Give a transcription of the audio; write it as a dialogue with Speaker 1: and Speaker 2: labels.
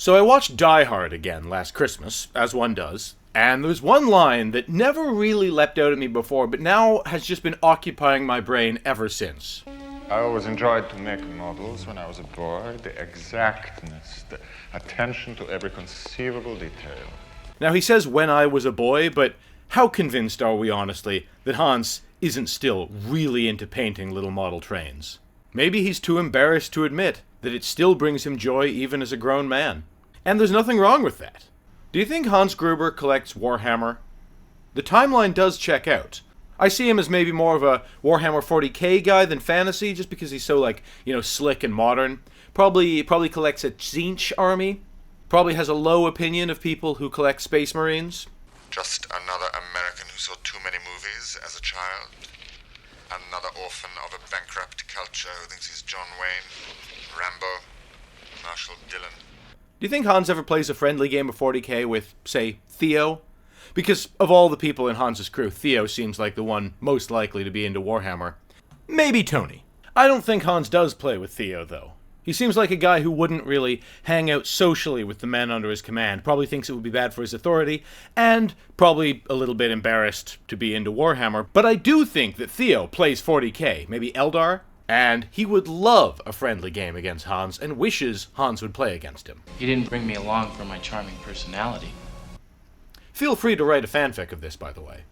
Speaker 1: So I watched Die Hard again last Christmas, as one does, and there's one line that never really leapt out at me before, but now has just been occupying my brain ever since.
Speaker 2: I always enjoyed to make models when I was a boy. The exactness, the attention to every conceivable detail.
Speaker 1: Now he says when I was a boy, but how convinced are we honestly that Hans isn't still really into painting little model trains? Maybe he's too embarrassed to admit that it still brings him joy even as a grown man. And there's nothing wrong with that. Do you think Hans Gruber collects Warhammer? The timeline does check out. I see him as maybe more of a Warhammer 40k guy than fantasy, just because he's so, slick and modern. Probably collects a Tzeentch army. Probably has a low opinion of people who collect Space Marines.
Speaker 3: Just another American who saw too many movies as a child. Another orphan of a bankrupt culture who thinks he's John Wayne, Rambo, Marshall Dillon.
Speaker 1: Do you think Hans ever plays a friendly game of 40k with, say, Theo? Because of all the people in Hans's crew, Theo seems like the one most likely to be into Warhammer. Maybe Tony. I don't think Hans does play with Theo, though. He seems like a guy who wouldn't really hang out socially with the men under his command, probably thinks it would be bad for his authority, and probably a little bit embarrassed to be into Warhammer. But I do think that Theo plays 40k, maybe Eldar, and he would love a friendly game against Hans and wishes Hans would play against him.
Speaker 4: You didn't bring me along for my charming personality.
Speaker 1: Feel free to write a fanfic of this, by the way.